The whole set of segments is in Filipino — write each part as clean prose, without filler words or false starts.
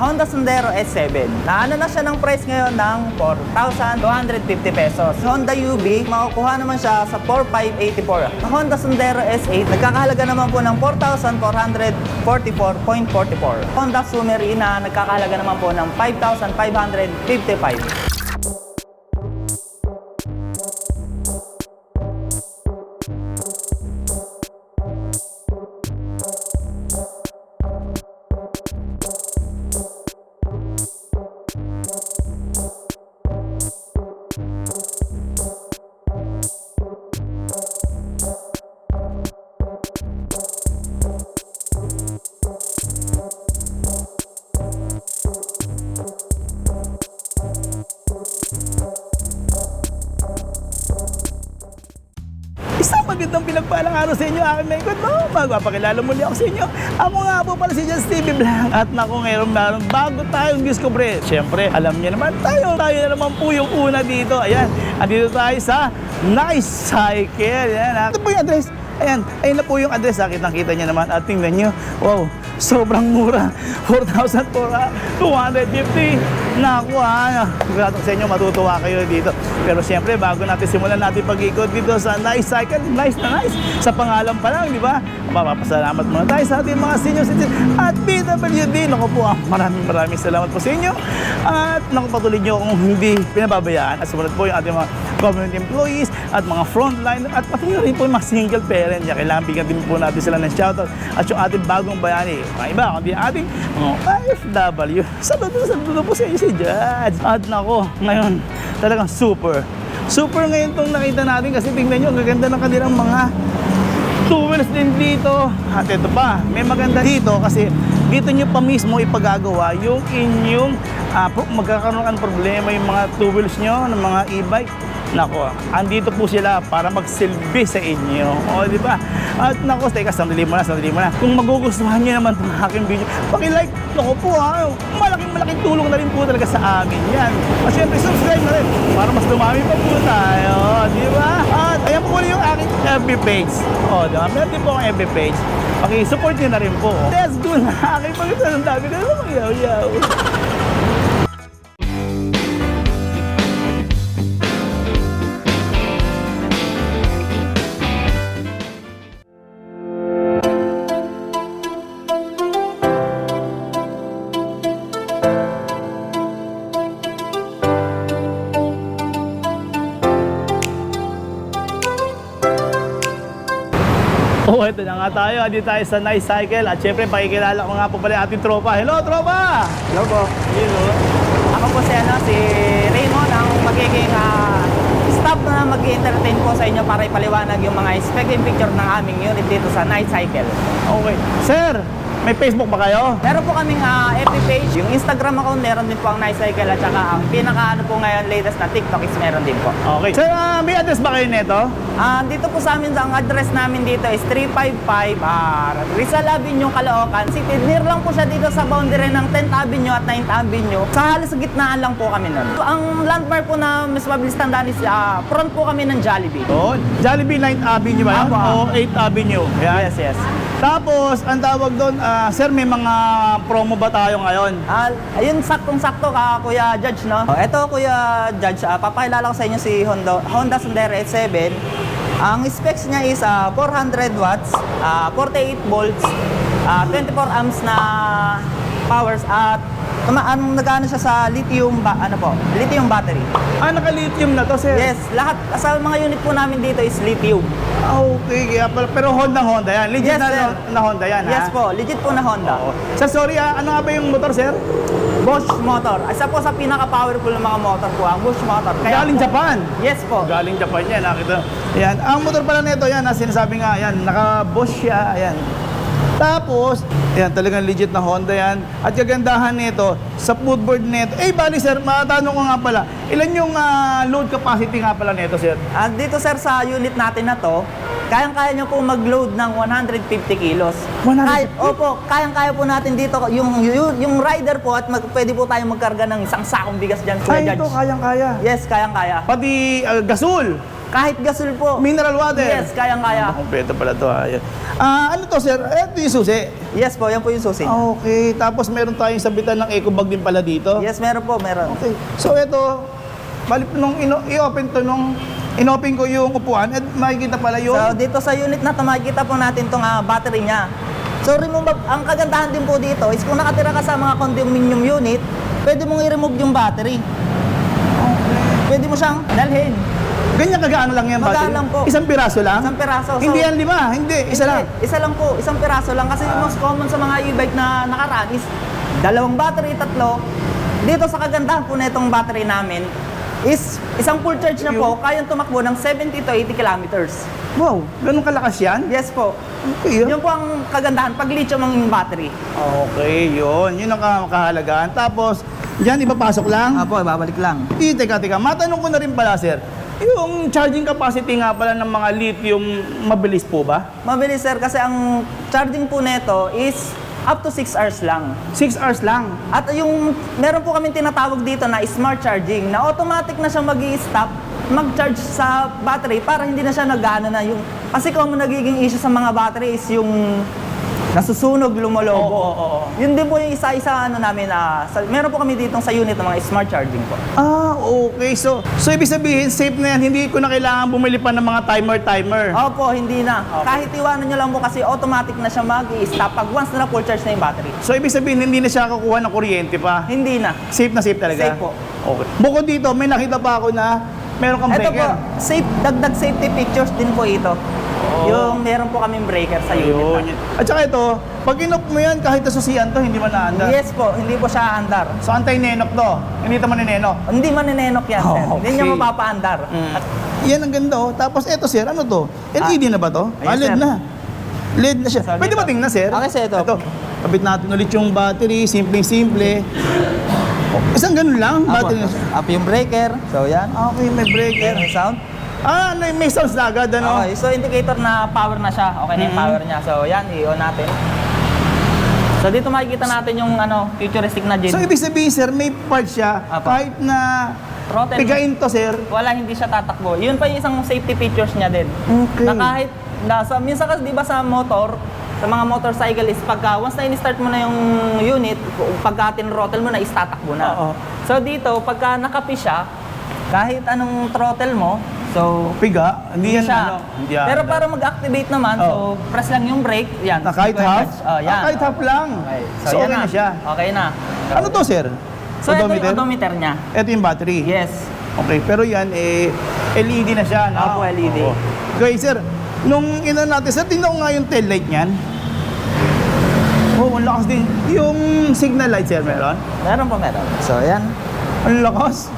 Honda Sandero S7. Naano na siya ng price ngayon ng 4,250 pesos. Honda UV, makukuha naman siya sa 4,584. Honda Sandero S8, nagkakahalaga naman po ng 4,444.44. Honda Sumeri na nagkakahalaga naman po ng 5,555. Isang magandang pinagpalang araw sa inyo, aking may good mo. Magpapakilala muli ako sa inyo. Ako nga po pala si John Stevie Blanc. At naku, ngayon bago tayong discover. Siyempre, alam niyo naman tayo na naman po yung una dito. Ayan, andito tayo sa Nice Cycle. Ayan, ito po yung address. Ayan, ayun na po yung address. Nakita niyo naman at tingnan niyo. Wow, sobrang mura. 4,250. Naku pagkatong sa inyo, matutuwa kayo dito. Pero siyempre, bago natin simulan natin pag-ikot dito sa Nice Cycle, nice na nice. Sa pangalan pa lang, di ba? Mapapasalamat muna tayo sa ating mga senior citizens at PWD. Naku po, maraming salamat po sa inyo. At naku, patuloy nyo kung hindi pinababayaan. At sumunod po yung ating mga government employees at mga frontline at pati rin po yung mga single parent. Kailangan bigyan din po natin sila ng shoutout. At yung ating bagong bayani, mga iba, kundi ating mga OFW. Saludo po sa inyo si Judge. At nako, ngayon, talagang super ngayon itong nakita natin kasi tingnan nyo, ang gaganda ng kanilang mga two wheels din dito. At ito pa, may maganda dito kasi dito nyo pa mismo ipagagawa yung inyong magkakaroon ng problema yung mga two wheels nyo ng mga e-bike. Nako, andito po sila para magsilbi sa inyo. O, di ba? At nako, teka, sandali mo na. Kung magugustuhan niyo naman itong aking video, paki-like. Nako po malaking tulong na rin po talaga sa amin yan. At syempre, subscribe na rin para mas dumami pa po tayo. Di ba? At ayan po yung aking FB page. O, di ba? Meron din po akong FB page. Paki-support niyo na rin po. Let's go na aking pag-ito ng dami na naman. Yaw. Oh, ito na nga tayo. Andito tayo sa Nice Cycle. At syempre, pakikilala ko nga po pala ating tropa. Hello, tropa! Hello po. Ako po si Raymond, ang magiging staff na mag-entertain po sa inyo para ipaliwanag yung mga spec and picture ng aming unit dito sa Night Cycle. Okay. Sir, may Facebook ba kayo? Meron po kaming FB page, yung Instagram account, meron din po ang Night Cycle at saka ang pinaka po ngayon latest na TikTok is meron din po. Okay. Sir, may address ba kayo nito? Dito po sa amin, ang address namin dito is 355 Rizal Avenue, Caloocan City. Near lang po siya dito sa boundary ng 10th Avenue at 9th Avenue. Sa halos gitnaan lang po kami nun. Ang landmark po na mas mabilis tandaan is front po kami ng Jollibee. Oh, Jollibee 9th Avenue ba yun? Apo. O 8th Avenue? Yan. Yes. Tapos, ang tawag doon, sir, may mga promo ba tayo ngayon? Ayun, saktong-sakto ka, Kuya Judge, no? Ito, Kuya Judge, papakilala ko sa inyo si Honda Sandero S7. Ang specs niya is 400 watts, 48 volts, 24 amps na powers at nagano siya sa lithium lithium battery. Naka-lithium na to, sir? Yes, lahat sa mga unit po namin dito is lithium. Okay, kaya pala. Pero Honda yan. Legit Yes, sir. na Honda yan, ha? Yes po, legit po na Honda. Oo. Sir, sorry, ano nga ba yung motor, sir? Bosch motor. Isa po sa pinaka-powerful ng mga motor po, ang Bosch motor. Galing Japan? Yes po. Galing Japan yan, nakita. Ayan, ang motor pala nito, yan, sinasabi nga, yan, naka-Bosch siya, ayan. Tapos, ayan, talagang legit na Honda yan. At kagandahan nito, sa footboard nito. Bali sir, matanong ko nga pala, ilan yung load capacity nga pala nito sir? At dito sir sa unit natin na to, kayang-kaya nyo po mag-load ng 150 kilos. 150? Opo, kayang-kaya po natin dito yung rider po at pwede po tayong magkarga ng isang sakong bigas dyan, Kuya Ay, ito, Judge. kayang-kaya. Yes, kayang-kaya. Pati gasol, Kahit gasol po. mineral water. Yes, kayang-kaya. Kompleto pala to. Ayan. Ano to sir? Ito yung susi. Yes po, yan po yung susi. Okay, tapos meron tayong sabitan ng eco bag din pala dito. Yes, meron po, meron. Okay, so ito, balik nung i-open to nung inopen ko yung upuan at makikita pala yung... So, dito sa unit na to, makikita po natin itong battery niya. So, ang kagandahan din po dito is kung nakatira ka sa mga condominium unit, pwede mong i-remove yung battery. Pwede mo siyang dalhin. Ganyan kagaano lang yan, Magaan battery? lang po. Isang piraso lang? Isang piraso. So, Hindi yan 5, hindi, isa lang. Isa lang po, isang piraso lang. Kasi yung most common sa mga e-bike na nakaraan is 2 battery, 3. Dito sa kagandahan po na itong battery namin is isang full charge na po, kayang tumakbo ng 70 to 80 kilometers. Wow, ganun kalakas yan? Yes po. Okay, Yun po ang kagandahan pag lithium ang battery. okay, yun ang kahalagaan. Tapos, dyan ipapasok lang? Apo, babalik lang. Teka, matanong ko na rin pala sir, yung charging capacity nga pala ng mga lithium, mabilis po ba? Mabilis sir kasi ang charging po nito is up to 6 hours lang. 6 hours lang. At yung meron po kaming tinatawag dito na smart charging na automatic na siya mag-i-stop mag-charge sa battery para hindi na siya nag-ano na yung kasi kung nagiging issue sa mga battery is yung nasusunog, lumolobo. Oo. Yun din po yung isa-isa namin meron po kami dito sa unit ng mga smart charging po. Okay. So ibig sabihin, safe na yan. Hindi ko na kailangan bumili pa ng mga timer. Opo, hindi na. Okay. Kahit iwanan nyo lang po kasi automatic na siya mag-i-stop pag once na full charge na yung battery. So ibig sabihin, hindi na siya kukuha ng kuryente pa. Hindi na. Safe na safe talaga? Safe po. Okay. Bukod dito, may nakita pa ako na meron kang Ito po, breaker. dagdag safety pictures din po ito. Yung meron po kaming breaker sa unit Ayun. natin. At saka ito, pag inop mo yan, kahit nasusian to, hindi man naandar. Yes po, hindi po siya andar. So anti-nenok to. Hindi ito maninenok. Hindi maninenok yan, sir. Hindi niya Okay. mapapaandar. At Yan ang ganda oh. Tapos eto sir, ano to? LED na ba to? Ayan, LED sir. na. LED na siya. So, Pwede dito. ba tingnan sir? Okay, sir, ito. Kabit natin ulit yung battery, simple-simple. Isang ganun lang, battery na siya. up yung breaker. So yan. Okay, may breaker. Yan yung sound. May sounds na agad, ano? Okay, so indicator na power na siya. Okay na yung power niya. So yan, i-on natin. So dito makikita natin yung futuristic na So, gin. ibig sabihin, sir, may part siya, Apa. kahit na Throttle. pigain to, sir. Wala, hindi siya tatakbo. Yun pa yung isang safety features niya din. Okay. Na kahit, minsan kasi di ba sa motor, sa mga motorcycle is pagka, once na in-start mo na yung unit, pagka tin-throttle mo na, is tatakbo na. Oo. So dito, pagka nakapi siya, kahit anong throttle mo, so, Piga, hindi yan, siya. Hindi yan. Pero para mag-activate naman, Oo. so press lang yung brake, yan. Na kahit half? Yan. Kahit half lang. Okay. So, yan okay na siya. Okay na. Ano to, sir? So, ito yung odometer niya. Ito yung battery. Yes. Okay, pero yan, LED na siya, no? Opo, LED. Oo. Okay, sir. Nung ina natin, sir, tingnan ko nga yung tail light niyan. Oh, ang lakas din. Yung signal light, sir, meron? Meron po, meron. So, yan. Ang lakas.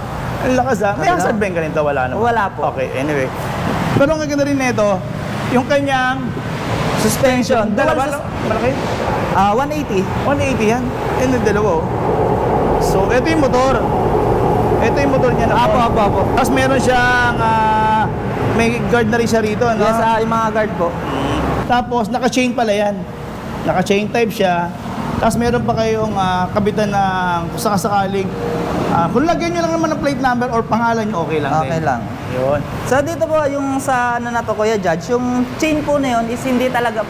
Ang lakas, ha? May Wala. hazard ba yung ganito? Wala naman. Wala po. Okay, anyway. Pero ang ganda rin nito, yung kanyang Suspension. dalawa Dual lang. Malaki? 180. 180 yan. Yan yung dalawa, oh. So, ito yung motor. Ito yung motor niya na. Apo. Tapos meron siyang, may guard na rin siya rito, ano? Yes, yung mga guard po. Tapos, naka-chain pala yan. Naka-chain type siya. Tapos meron pa kayong kabitan ng kung sakasakaling. Kung lagyan nyo lang naman ng plate number or pangalan nyo, okay lang Okay din. lang. Yun. So dito po yung sa na to Kuya Judge, yung chain po na yun is hindi talaga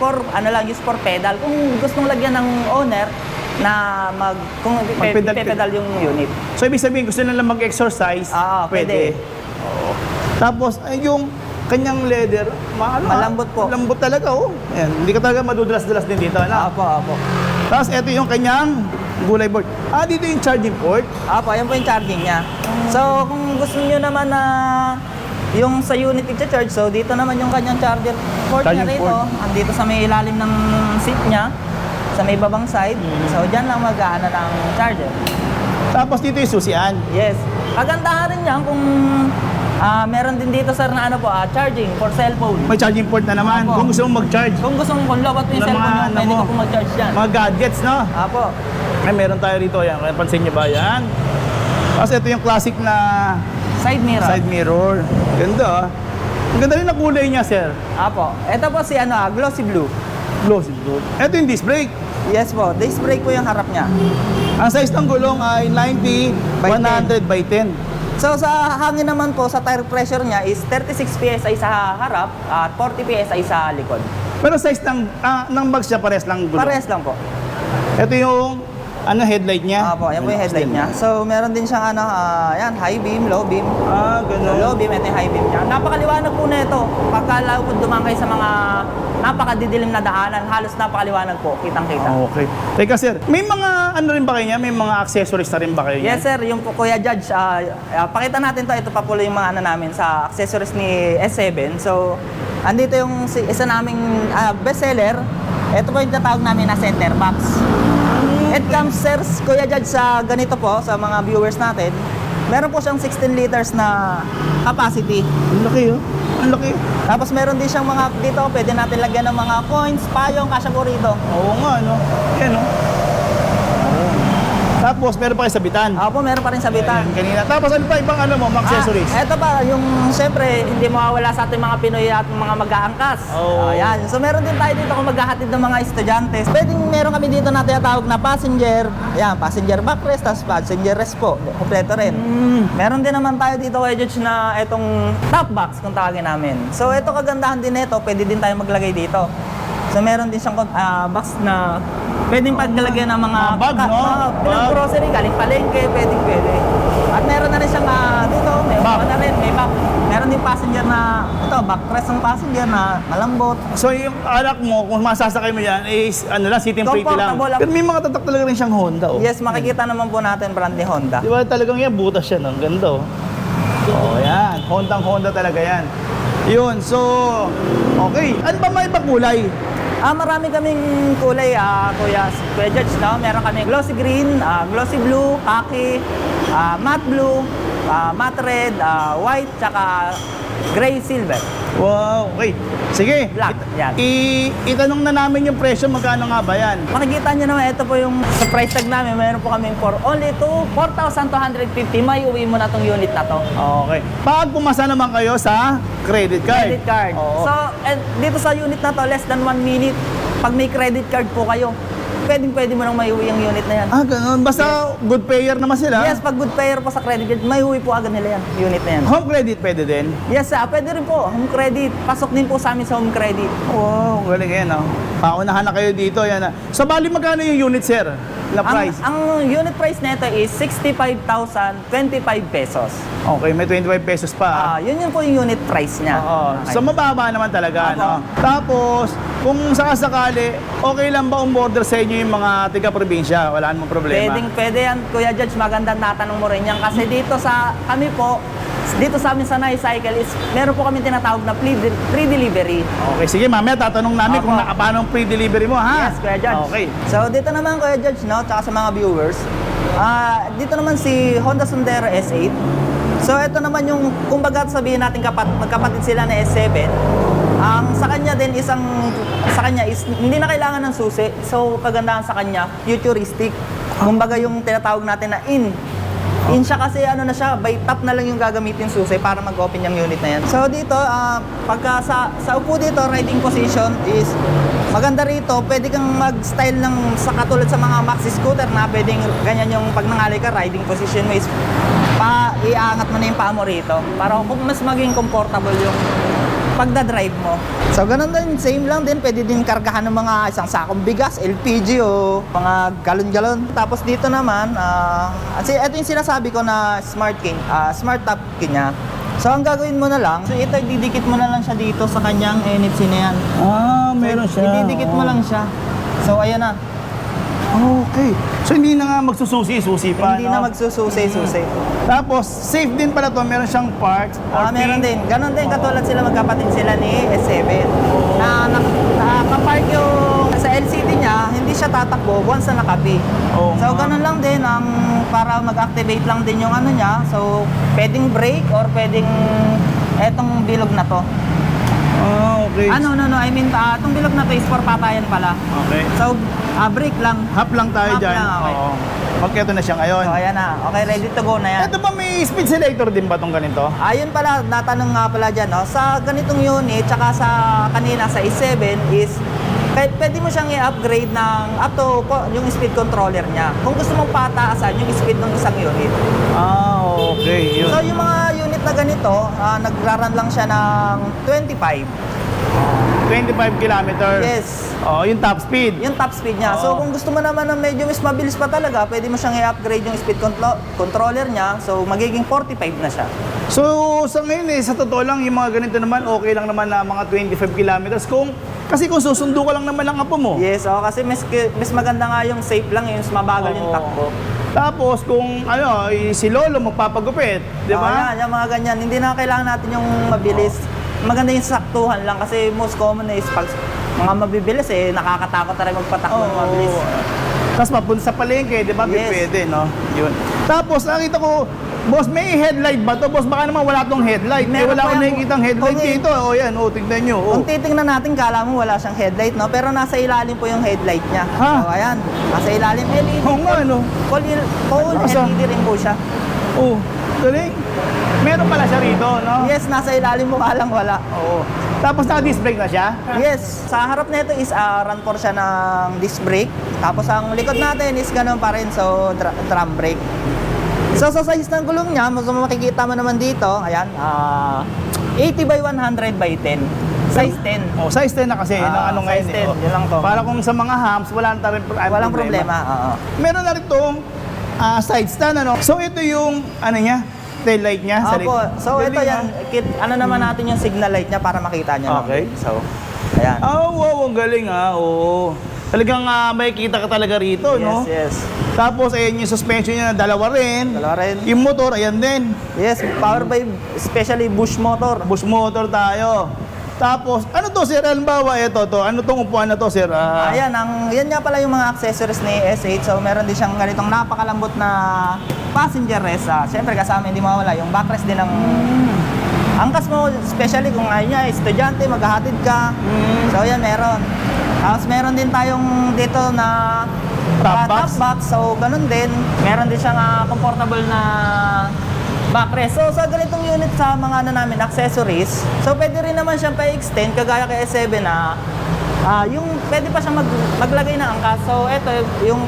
use for pedal. Kung gustong lagyan ng owner na Mag-pedal. pedal yung unit. So, ibig sabihin, gusto nila mag-exercise, Pwede. Oo. Tapos, yung kanyang leather, Malambot po. Malambot talaga, oh. Ayan, hindi ka talaga madudulas-dulas din dito, ano? Apo. Tapos, ito yung kanyang gulay board. Dito yung charging port. Apo, yan po yung charging niya. So kung gusto niyo naman na yung sa unit i-charge, so dito naman yung kanyang charger port niya Charging rito. port. Andito sa may ilalim ng seat niya, sa may babang side. So dyan lang mag-aano ng charger. Tapos, dito yung susian. Yes. Kagandahan rin yan kung Meron din dito sir na ano po, charging for cellphone. May charging port na naman. Opo. Kung gusto mong mag-charge. Kung gusto mong lowbat mo yung Ng cellphone mga mo, ano pwede mo. ka po mag-charge dyan. Mga gadgets, no? Apo. Ay, meron tayo rito. Yan. Kaya pansin nyo ba yan? Tapos ito yung classic na Side mirror. side mirror. Ganda, ah. Ang ganda rin na kulay niya, sir. Apo. Ito po si glossy blue. Glossy blue. Ito yung disc brake. Yes po, disc brake po yung harap niya. Ang size ng gulong ay 90 By 100 by 10. So sa hangin naman po, sa tire pressure niya is 36 PSI sa harap at 40 PSI sa likod. Pero size ng bags niya pares lang gulong. Parehas lang po. Ito yung headlight niya. Apo, yan po yung headlight niya. So meron din siyang yan, high beam, low beam. Ah, So, ganun. low beam, ito yung high beam niya. Napakaliwanag po na ito. Pagka po dumaan kayo sa mga napakadidilim na daanan, halos napakaliwanag po, kitang-kita. Okay. Teka sir, may mga ano rin ba kayo niya? May mga accessories na rin ba kayo niya? Yes sir, yung po Kuya Judge, pakita natin to. Ito pa po yung mga ano namin sa accessories ni S7. So, andito yung isa naming bestseller. Ito po yung tinatawag namin na center box. It comes sir, Kuya Judge, sa ganito po, sa mga viewers natin. Meron po siyang 16 liters na capacity. Ang laki oh. Ang laki. Tapos meron din siyang mga dito, pwede natin lagyan ng mga coins, payong, kasya po rito. Oo nga, no? Yan, no? Tapos, meron pa kayo sabitan. Opo, meron pa rin sabitan. Ayan, kanina. Tapos, ano pa ibang ano mo, mga accessories? Ito pa, yung siyempre, hindi mawawala sa ating mga Pinoy at mga mag-aangkas. Oo. Ayan. So meron din tayo dito kung maghahatid ng mga estudyante. Pwedeng meron kami dito na tinatawag na passenger. Ayan, passenger backrest, tapos passenger rest po. Kompleto rin. Meron din naman tayo dito kay Judge na itong top box kung tawagin namin. So ito kagandahan din nito, pwede din tayo maglagay dito. So meron din siyang box na pwedeng paglalagyan ng mga Bag, no? pinang Bag. grocery, galing palengke, pwede. At meron na rin siyang dito, may Bag. upuan na rin, may back. Meron din passenger na, ito, backrest ng passenger na malambot. So, yung alak mo, kung masasakay mo yan, is ano lang, sitting pretty lang. Comfortable lang. Pero may mga tatak talaga rin siyang Honda, oh. Yes, makikita naman po natin brand ni Honda. Di ba talagang yan, butas siya, no? Ang ganda, oh. Oh, yan. Honda talaga yan. Yun, so, okay. Ano ba may ibang kulay? Marami kaming kulay, Kuya Judge, no? Meron kami glossy green, glossy blue, khaki, matte blue, matte red, white, tsaka gray silver. Wow, okay. Sige. Black, yan. Itanong na namin yung presyo, magkano nga ba yan? Makikita nyo naman, ito po yung sa price tag namin, mayroon po kami for only 4,250, may uwi mo na tong unit na to. Okay. Pag pumasa naman kayo sa credit card. Credit card. Oo. So, dito sa unit na to, less than 1 minute, pag may credit card po kayo, pwede mo nang maiuwi ang unit na yan. Ganun. Basta good payer naman sila. Yes, pag good payer po sa credit card, maiuwi po agad nila yan, unit na yan. Home credit pwede din. Yes, pwede rin po, home credit. Pasok din po sa amin sa home credit. Wow, galing yan, oh. Paunahan na kayo dito, yan. So, bali magkano yung unit, sir? Na price? Ang unit price nito is 65,025 pesos. Okay, may 25 pesos pa. Yun po yung unit price niya. Oo. Okay. So, mababa naman talaga, Opo. no? Tapos, kung sakasakali, okay lang ba umorder sa inyo yung mga tiga-probinsya? Wala namang problema. Pwede yan, Kuya Judge, magandang natanong mo rin yan. Kasi dito sa amin sa Nice Cycle is meron po kami tinatawag na free delivery. Okay, sige, mamaya tatanong namin Opo. kung paano ang pre-delivery mo, ha? Yes, Kuya Judge. Okay. So dito naman, Kuya Judge, no, tsaka sa mga viewers, dito naman si Honda Sandero S8. So ito naman yung, kumbaga sabihin natin magkapatid sila na S7. Sa kanya din is hindi na kailangan ng susi. So kagandahan sa kanya, futuristic. Kumbaga yung tinatawag natin na in siya kasi na siya, by tap na lang yung gagamitin susi para mag-open yung unit na yan. So dito, pagka sa upo dito, riding position is maganda rito. Pwede kang mag-style sa katulad sa mga maxi scooter na pwedeng ganyan yung pag nangalay ka, riding position mo is iangat mo na yung paa mo rito para mas maging comfortable yung pagdadrive mo. So ganun din, same lang din, pwede din kargahan ng mga isang sakong bigas, LPG o mga galon-galon. Tapos dito naman, ito yung sinasabi ko na smart top key niya. So ang gagawin mo na lang, so ito didikit mo na lang siya dito sa kanyang NFC na yan. Meron So, ididikit mo lang siya. So ayan na. Okay. So, hindi na nga magsususi-susi pa, Hindi no? na magsususi-susi. Tapos, safe din pala to. Meron siyang parts. Meron din. Ganon din, katulad sila, magkapatid sila ni S7. Nakapark yung sa LCD niya, hindi siya tatakbo once na nakapi. Oo So, nga. ganon lang din ang para mag-activate lang din yung ano niya. So, pwedeng brake or pwedeng etong bilog na to. Okay. No. I mean, itong bilog na to is for patayan pala. Okay. So, brake lang. Half lang tayo Half dyan. lang, okay. Oo. Magketo na siya ngayon. So, ayan na. Okay, ready to go na yan. Ito ba may speed selector din ba tong ganito? Ayun pala, natanong nga pala dyan, no? Sa ganitong unit, tsaka sa kanina sa i7 is, pwede mo siyang i-upgrade ng up to yung speed controller niya. Kung gusto mong pataasan yung speed ng isang unit. Okay. Yun. So, yung mga unit na ganito, nagraran lang siya ng 25. 25 kilometers. Yes. Yung top speed. Yung top speed niya. So, Oo. kung gusto mo naman na medyo mas mabilis pa talaga, pwede mo siyang i-upgrade yung speed controller niya. So, magiging 45 na siya. So, sa ngayon sa totoo lang, yung mga ganito naman, okay lang naman na mga 25 kilometers. Kasi kung susundo ka lang naman ng apo mo. Yes, kasi mas maganda nga yung safe lang, yung mas mabagal yung Oo. takbo. Tapos, kung si Lolo magpapagupit, di ba? Yan, yung mga ganyan. Hindi na kailangan natin yung mabilis. Maganda yung saktuhan lang kasi most common is pag mga mabibilis nakakatakot na rin magpatakbo ng mabilis. Tapos mapunta sa palengke, di ba? Yes. Pwede, no? Yun. Tapos, nakita ko, boss, may headlight ba to? Boss, baka naman wala tong headlight. Meron Wala pa akong yan. nakikita headlight Okay. dito. Yan, tignan nyo. Kung titingnan natin, kala mo wala siyang headlight, no? Pero nasa ilalim po yung headlight niya. Ha? So, ayan. Nasa ilalim. LED. Oo nga, no? Full Nasa- LED rin po siya. Galing. Meron pala siya rito, no? Yes, nasa ilalim mo ka lang wala. Oo. Tapos naka-disc brake na siya? Yes, sa harap nito is run for siya ng disc brake. Tapos ang likod natin is ganun pa rin, so drum brake. So sa size ng gulong niya, makikita mo naman dito, ayan, 80 by 100 by 10. Size 10. Size 10 na kasi. Ano size ngayon, 10, yun lang to. Para kung sa mga hams, Walang problema. Meron na rin itong side stand, ano? So ito yung, tail light niya. sa Opo, likod. so ito Galing, yan, ano naman natin yung signal light niya para makita niyo. Okay. So, ayan. Wow, ang galing oo. Talagang makikita ka talaga rito, no? Yes. Tapos, ayan yung suspension niya na dalawa rin. Dalawa rin. Yung motor, ayan din. Yes, powered by especially Bush motor. Bush motor tayo. Tapos, ano to, sir? Halimbawa, ano tong upuan na to, sir? Ayan, yan nga pala yung mga accessories ni S8. So, meron din siyang ganitong napakalambot na passenger rest. Siyempre, kasama hindi mawala yung backrest din ng angkas mo, especially kung ayun niya, estudyante, maghahatid ka. So, yan, meron. Tapos, meron din tayong dito na Top box. So, ganun din. Meron din siyang comfortable na backrest. So, sa ganitong unit sa mga namin accessories, so pwede rin naman siyang pa-extend kagaya kay S7 na yung pwede pa siyang maglagay ng angkas. So, ito, yung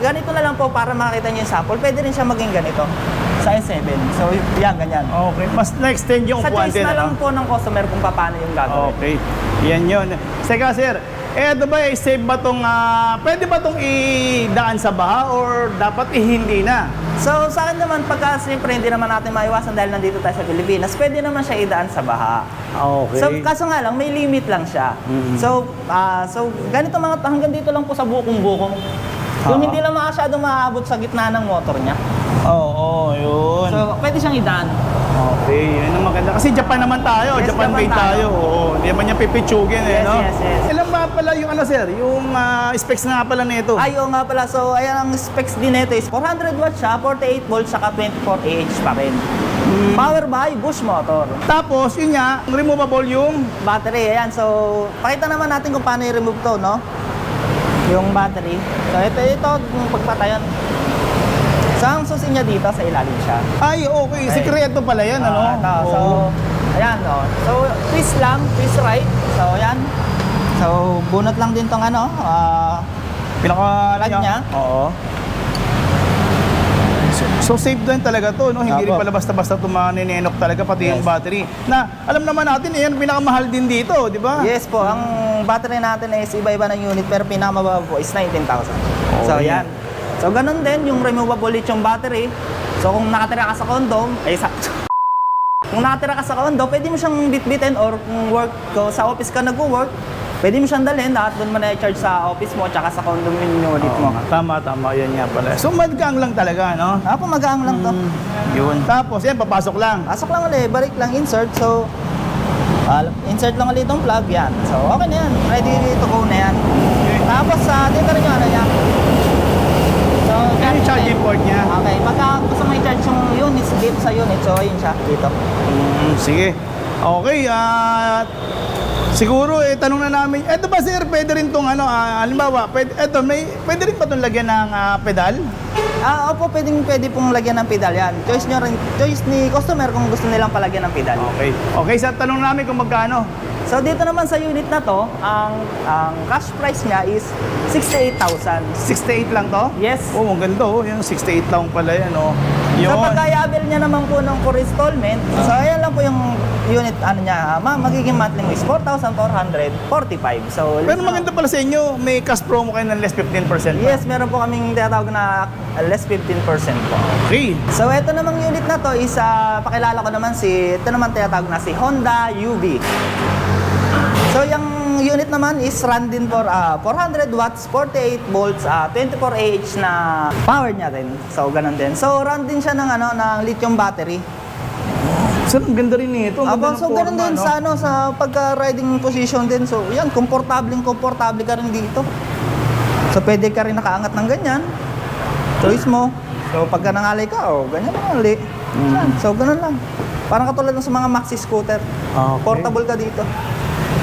ganito na lang po para makita niyo yung sample. Pwede rin siya maging ganito sa S7. So, yan, ganyan. Okay. Mas na-extend yung Sa upuan choice din, na ano? lang po ng customer kung paano yung gagawin. Okay. Yan yun. Seka, sir. Ito ba, safe ba tong, pwede ba tong idaan sa baha or dapat hindi na? So, sa akin naman, pagka siyempre hindi naman natin maiwasan dahil nandito tayo sa Pilipinas, pwede naman siya idaan sa baha. Okay. So, kaso nga lang, may limit lang siya. So, ganito hanggang dito lang po sa bukong-bukong. Yung hindi lang masyadong maaabot sa gitna ng motor niya. Oo, yun. So, pwede siyang idaan. Okay, yun ang maganda. Kasi Japan naman tayo, Yes, Japan made Japan tayo. Oo, hindi naman niya pipitsugin Yes, no? yes. Ilan ba pala yung sir? Yung specs nga pala nito. Ayaw nga pala. So, ayan ang specs din nito is 400 watts siya, 48 volts, saka 24 Ah pa rin. Power by Bush motor. Tapos, yun nga, removable yung Battery, ayan. So, pakita naman natin kung paano i-remove to, no? Yung battery. So, ito yung pagpatayan. So, ang susi niya dito, sa ilalim siya. Ay, okay. Sikreto pala yan, ano? Ito. So, Oo. ayan, no? So, twist lang, twist right. So, ayan. So, bunot lang din tong Pinaka plug niya. Oo. So safe din talaga to, no? Hindi rin Apo. pala basta-basta tumaninenok talaga, pati yung Yes. battery. Na, alam naman natin, yan pinakamahal din dito, di ba? Yes po, ang battery natin is iba-iba ng unit pero pinakamababa po is 19,000. So, Okay. yan. So, ganun din yung removable lithium battery. So, kung nakatira ka sa condo, kung nakatira ka sa condo, pwede mo siyang bitbitin or kung sa office ka nag-work, pwede mo siyang dalhin at doon mo na-charge sa office mo tsaka sa condominium unit mo. Tama, yan nga pala. So madgang lang talaga, no? Ako magaang lang to. Yun. Tapos, yan, papasok lang. Pasok lang ulit, balik lang, insert. So, insert lang ulit itong plug, yan. So, okay na yan. Ready to go na yan. Tapos, dito rin yung ano niya. So, Yan yung charging port niya. Okay, sa unit. So, ayun siya dito. Sige. Okay, siguro tanong na namin. Ito ba sir, pwede rin tong halimbawa, pwede rin pa tong lagyan ng pedal? Opo, pwede pong lagyan ng pedal yan. Choice nyo rin, choice ni customer kung gusto nilang palagyan ng pedal. Okay. Okay, sir, tanong namin kung magkano. So dito naman sa unit na to, ang cash price niya is 68,000. 68 lang to? Yes. Oh, ang ganda oh. Yung 68 lang pala yan oh. So Yun. pagka-i-avail niya naman po ng for installment, so ayan lang po yung unit niya, magiging monthly mo is 4,445. So Pero maganda pala sa inyo, may cash promo kayo ng less 15% pa. yes, meron po kaming tinatawag na less 15% po. Okay. So ito namang unit na to is pakilala ko naman ito naman tinatawag na si Honda UV. So yung unit naman is run din for 400 watts, 48 volts, 24 Ah na power niya rin. So ganun din. So run din siya ng lithium battery. Sir, ang ganda rin nito. Ang ganda ng So ganun forma, din no? sa pagka-riding position din. So yan, komportable ka rin dito. So pwede ka rin nakaangat ng ganyan. Choice mo. So pagka nangalay ka, ganyan nangali. Yan. So ganun lang. Parang katulad ng sa mga maxi scooter. Okay. Portable ka dito.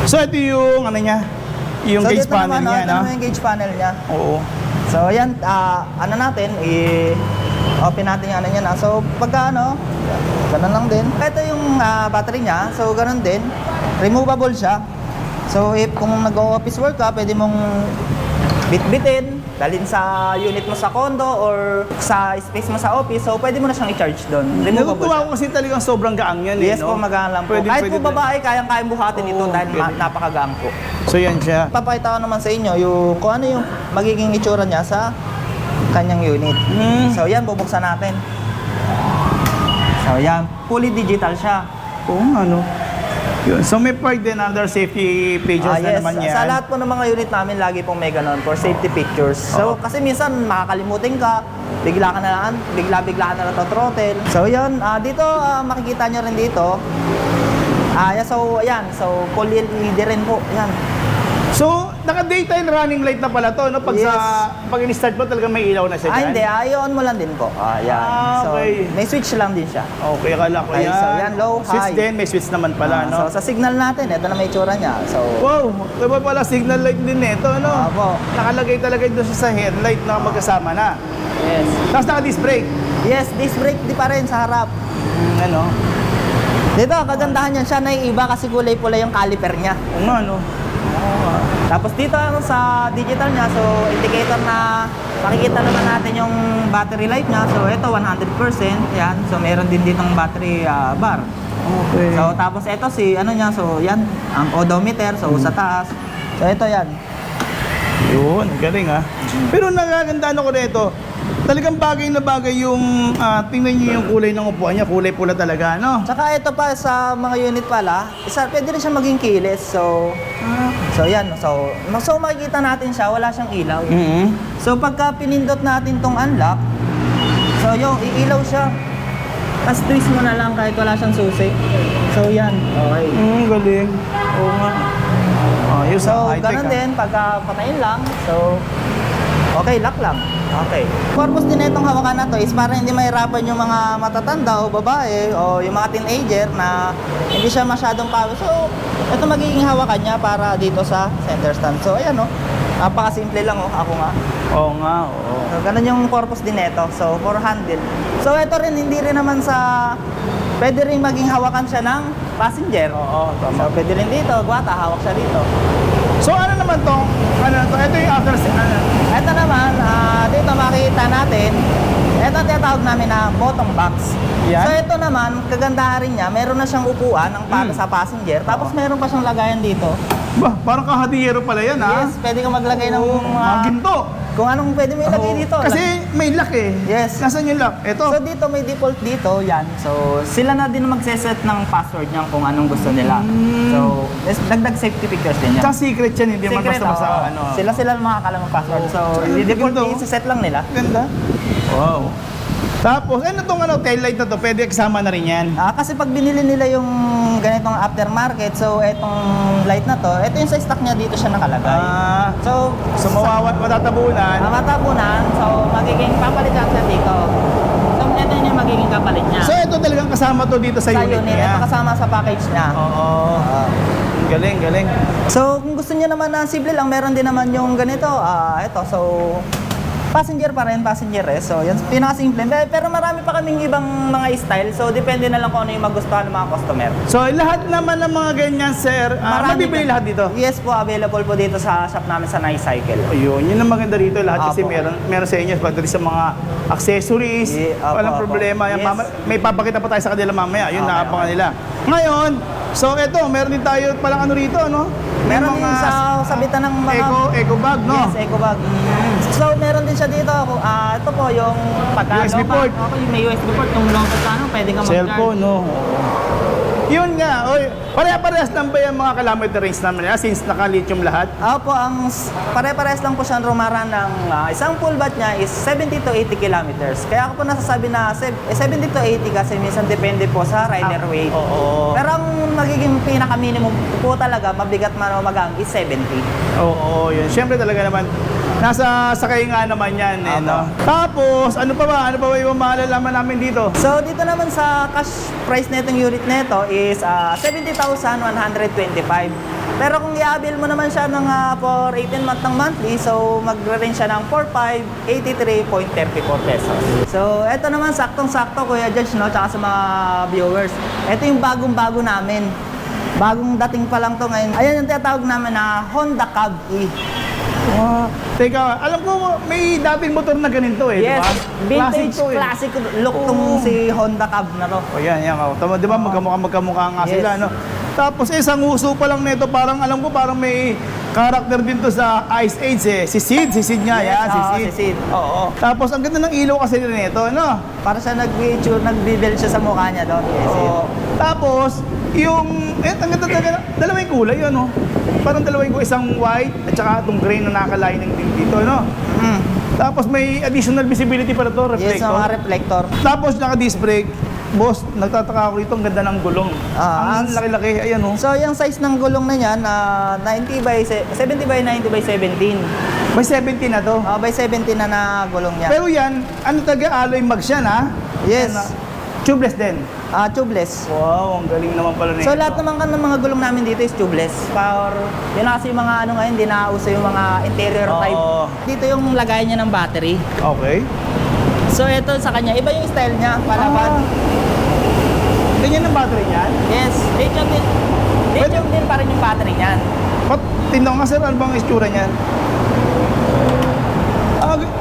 So ito yung yung gauge dito panel naman, niya, ito no? naman yung gauge panel niya. Oo. So ayan, open natin yung niya na. So pagka ganun lang din. Ito yung battery niya, so ganun din. Removable siya. So if kung nag-office work ka, pwede mong bitbitin, dalhin sa unit mo sa condo or sa space mo sa office, so pwede mo na siyang i-charge doon. Removable Natutuwa siya. ko kasi talagang sobrang gaang yan. Yes no? po, magaan lang po. Pwede, Kahit pwede po babae, kayang-kayang buhatin ito Oo, dahil pwede. napakagaang po. So yan siya. Papakita ko naman sa inyo kung ano yung magiging itsura niya sa kanyang unit. So yan, bubuksan natin. So yan, fully digital siya. Oo nga, no? Yun. So may part din under safety features na yes, naman yan. sa lahat po ng mga unit namin, lagi pong may ganun for safety pictures. So kasi minsan makakalimutin ka, bigla ka na throttle. So yun, dito makikita nyo rin dito. So full LED rin po. Yan. So, naka-daytime running light na pala to, no? Pag Yes. pag in-start mo talaga may ilaw na siya dyan? Hindi, i-on mo lang din po. Yan. So Okay. may switch lang din siya. Okay, akala ko Okay, yan. so yan, low, Switch high. din, may switch naman pala, no? So sa signal natin, ito na may itsura niya. So Wow, iba pala signal light din nito, no? Opo. Nakalagay talaga doon siya sa headlight na magkasama na. yes. Tapos naka-disc brake. Yes, disc brake di pa rin sa harap. Ano? Dito, kagandahan niyan siya naiiba kasi kulay pula yung caliper niya. Oo nga, no? Oo nga. Tapos dito sa digital niya, so indicator na makikita naman natin yung battery life niya. So ito 100%, yan. So meron din ditong battery bar. Okay. So tapos ito so yan, ang odometer, so sa taas. So ito yan. Yun, galing ah. Pero nakagandaan ako nito. Talagang bagay na bagay yung tingnan niyo yung kulay ng upuan niya, kulay pula talaga, no? Tsaka ito pa sa mga unit pala, pwede rin siya maging keyless. So yan, so makikita natin siya, wala siyang ilaw. Mm-hmm. So pagka pinindot natin tong unlock, so yung iilaw siya. Tapos twist mo na lang kahit wala siyang susi. So yan, okay. Galing. Oo nga. Yun So high-tech, ganun din, pagka patayin lang, so okay, lock lang. Okay. Purpose din na itong hawakan na to is para hindi mahirapan yung mga matatanda o babae o yung mga teenager na hindi siya masyadong power. So ito magiging hawakan niya para dito sa center stand. So ayan napakasimple lang ako nga. Oo nga, oo. So, ganun yung purpose din nito. So, for handle. So, ito rin, hindi rin naman pwede rin maging hawakan siya ng passenger. Oo, So, tama. pwede rin dito, gwata, hawak siya dito. So ano naman to? Ito yung after Ito naman, dito makikita natin, ito ang tinatawag namin na bottom box. Yan. So, ito naman, kagandahan rin niya, meron na siyang upuan ng para sa passenger, tapos meron pa siyang lagayan dito. Bah, parang kahadiyero pala yan, ha? Yes, pwede kang maglagay ng Mga ginto. kung anong pwede mo ilagay dito. Kasi may lock eh. Yes. Nasaan yung lock? Ito. So dito may default dito, yan. So sila na din magse-set ng password niya kung anong gusto nila. So dagdag safety pictures din yan. Sa secret yan, hindi man Secret, basta oo. ano. Sila makakalam ng password. So Ay, default ganda, oh. i-set lang nila. Ganda. Wow. Tapos, ano tong taillight na to? Pwede kasama na rin yan. Kasi pag binili nila yung ganitong aftermarket, so etong light na to, ito yung sa stock niya dito siya nakalagay. So Matatabunan. matabunan, so magiging papalit siya dito. So ito yung magiging kapalit niya. So, ito talaga kasama to dito sa, unit niya. Ito kasama sa package niya. Oo. Galing, galing. So, kung gusto niyo naman na simple lang, meron din naman yung ganito. Ito, so, passenger pa rin, passenger eh. So, yan, pinakasimple. Pero marami pa kaming ibang mga style. So, depende na lang kung ano yung magustuhan ng mga customer. So, lahat naman ng mga ganyan, sir, mabibili lahat dito? Yes po, available po dito sa shop namin sa Nice Cycle. Ayun, yun ang maganda rito. Lahat kasi Apo. meron sa inyo. Pagdating sa mga accessories, Apo, walang apo. problema. Yan, Yes. may papakita pa tayo sa kanila mamaya. Yun, Okay, nakapangan nila. Ngayon, so eto, meron din tayo palang ano rito, no? May Meron din sa sabitan ng mga... eco bag, no? Yes, eco bag. So, meron din siya dito. Ito po, yung pagka... USB port. Okay, may USB port. Yung long pwede ka mag-charge. Cellphone, no? Yun nga, oy, pare-parehas lang ba yung mga kilometer range namin nila since naka-lithium lahat? Po, pare-parehas lang po siyang rumaran ng isang full batch niya is 70 to 80 kilometers. Kaya ako po nasasabi na 70 to 80 kasi minsan depende po sa rider weight. Oo. Pero ang magiging pinaka-minimum po talaga, mabigat man o magang is 70. Oo, yun. Siyempre talaga naman, nasa sakay nga naman yan, eh, no? Tapos, ano pa ba? Ano pa ba yung malalaman namin dito? So, dito naman sa cash price netong unit nito is 70,125. Pero kung i-avail mo naman siya ng for 18 month ng monthly, so magre-range siya ng 4,583.34 pesos. So, eto naman saktong-sakto Kuya Judge, no, tsaka sa mga viewers. Ito yung bagong-bago namin. Bagong dating pa lang to ngayon. Ayan yung tinatawag namin na Honda Cab E. Wow. Teka, alam ko may dating motor na ganito eh, Yes, di ba? vintage, to, eh. classic look tong si Honda Cab na to. O yan, yan. Oh. Tama, di ba? Magkamukha nga Yes. sila, no? Tapos isang uso pa lang nito, parang alam ko parang may character din to sa Ice Age eh. Si Sid nga, Yes, yan, oo, si Sid. Oo. Tapos ang ganda ng ilaw kasi nito, no? Para siya nag-bibel siya sa mukha niya doon. Yes, Oo. Tapos, yung, ang ganda talaga, dalawang kulay yun, no? Parang dalawang kulay, isang white at saka itong gray na nakalining din dito, no? Tapos may additional visibility para to, reflector. Yes, mga reflector. Tapos naka-disc brake. Boss, nagtataka ako rito, ang ganda ng gulong. Ang laki-laki, ayan, oh. So, yung size ng gulong na yan, 70 by 90 by 17. May 17 na to. By 17 na gulong niya. Pero yan, ano taga alloy mags yan, ha? Yes. Yan, tubeless din. Tubeless. Wow, ang galing naman pala nito. So, lahat naman ng mga gulong namin dito is tubeless. Yun na kasi yung mga ano ngayon, hindi na uso yung mga interior type. Oo. Dito yung lagay niya ng battery. Okay. So, ito sa kanya, iba yung style niya, palaban. Ganyan ang battery niyan? Yes, lithium din. Lithium din pa rin yung battery niyan. Tindong nga sir, ano bang itsura niyan?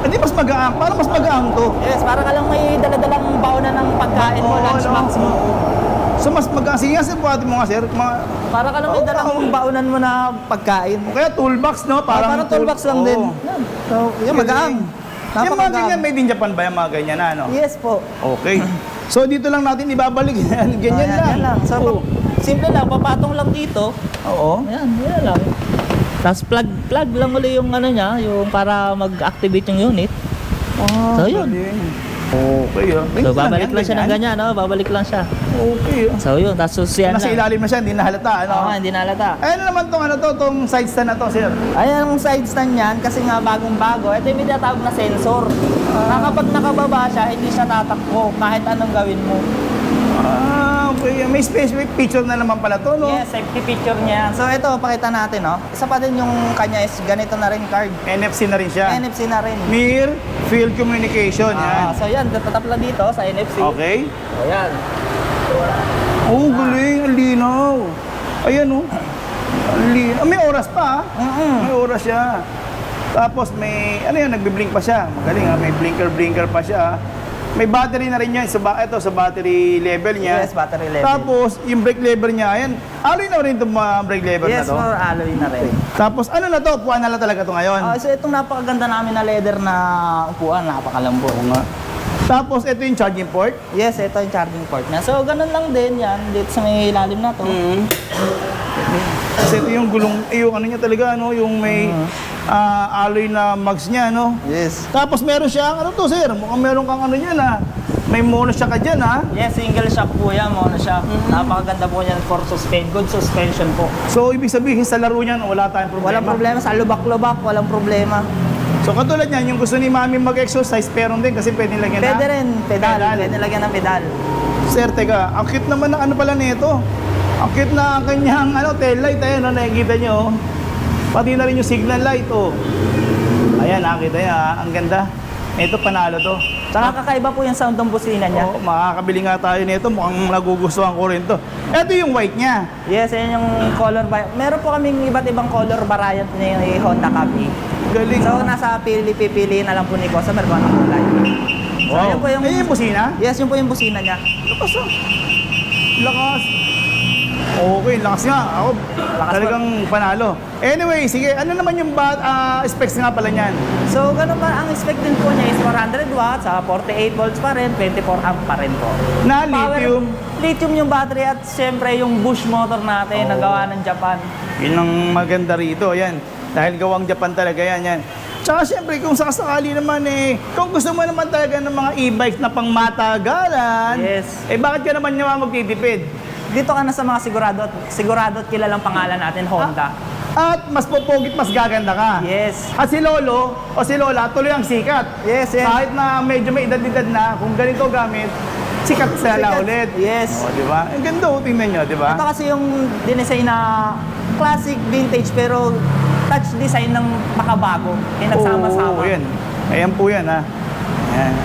Hindi mas magaang. Parang mas magaang to. Yes, para ka lang may daladalang baonan ng pagkain mo, lunchbox mo. So mas magaang. Sige nga sir, buhatin mo nga sir. Para ka lang may dalang baonan mo na pagkain. O kaya toolbox, no? Parang toolbox lang din. Yan. So, yung magaang. Yung mga ganyan, made in Japan ba yung mga ganyan na, ano? Yes po. Okay. So dito lang natin ibabalik yan. Ganyan lang. Yan lang. So, Oo. simple lang, papatong lang dito. Oo. Ayan, yan lang. Tapos plug lang ulit yung ano niya, yung para mag-activate yung unit. So, yun. galing. Okay, ah. So, babalik lang siya ng ganyan, no? Babalik lang siya. Okay, ah. So, yun. Tapos susiyan Nasa lang. ilalim na siya, hindi nahalata, ano? Oo, hindi nalata. Ay, ano naman tong ano to, tong side stand na to, sir? Ayan ang side stand niyan kasi nga bagong-bago. Ito yung may tinatawag na sensor. Na kapag nakababa siya, hindi siya tatakbo kahit anong gawin mo. Okay. May specific feature na naman pala to, no? Yes, safety feature niya yan. So ito, pakita natin, no? Isa pa din yung kanya is ganito na rin card. NFC na rin siya. NFC na rin. Near Field Communication, yan. So yan, tatap lang dito sa NFC. Okay. So yan. Oh, galing. Ang linaw. Ayan, oh. Ang linaw. May oras pa, ah. May oras siya. Tapos may, ano yan, nagbi-blink pa siya. Magaling, ha? May blinker pa siya, ah. May battery na rin yan. Ito, sa battery level niya. Yes, battery level. Tapos, yung brake lever niya, ayan. Alloy na rin itong mga brake lever na Yes, to. more alloy na rin. Tapos, ano na to? Upuan na lang talaga to ngayon. So itong napakaganda namin na leather na upuan, napakalambot. nga. Tapos, ito yung charging port. Yes, ito yung charging port niya. So ganun lang din yan, dito sa may ilalim na to. Kasi ito yung gulong, yung ano niya talaga, no? Yung may alloy na mags niya, no? Yes. Tapos meron siya, ano to sir? Mukhang meron kang ano niyan, ha? May monoshock ka dyan, ha? Yes, single shock po yan, mono shock. Napakaganda po yan for good suspension po. So, ibig sabihin sa laro niyan, wala tayong problema. Walang problema sa lubak-lubak, walang problema. So, katulad niyan, yung gusto ni mami mag-exercise, pero din kasi pwede lagyan Pwede rin, pedal. Pedal. Pwede lagyan ng pedal. Sir, teka, ang cute naman ng ano pala nito. Ang cute na ang kanyang tail light. Ayan, nakikita nyo. Pati na rin yung signal light, oh. Ayan, nakikita nyo, ang ganda. Ito, panalo to. Saka kakaiba po yung sound ng busina niya. Oo, makakabili nga tayo nito. Mukhang nagugustuhan ko rin to. Ito yung white niya. Yes, yan yung color meron po kaming iba't ibang color variant na yung Honda Copy. Galing. So, nasa pipiliin na lang po ni customer kung anong kulay. So, Wow. yun po yung... Yung busina? Yes, yun po yung busina niya. Lakas, oh. Lakas. Okay, lakas nga. Ako, Lakas talagang panalo. Anyway, sige. Ano naman yung specs nga pala niyan? So, ganun pa, ang spec din po niya is 400 watts, 48 volts pa rin, 24 amp pa rin po. Na Power- lithium. Lithium yung battery at siyempre yung Bush motor natin na gawa ng Japan. Yun ang maganda rito. Yan. Dahil gawang Japan talaga yan. Yan. Tsaka siyempre, kung sakasakali naman kung gusto mo naman talaga ng mga e-bikes na pang matagalan, Yes. bakit ka naman naman magtitipid? Dito ka na sa mga sigurado at kilalang pangalan natin, Honda. At mas popogit, mas gaganda ka. Yes. At si Lolo o si Lola, tuloy ang sikat. Yes, yes. Kahit na medyo may edad-edad na, kung ganito gamit, sikat sila Sikat. ulit. Yes. O, di ba? Ang ganda, tingnan nyo, di ba? Ito kasi yung dinesign na classic vintage pero touch design ng makabago. Pinagsama-sama. Oo, yan. Ayan po yan, ha. Ayan.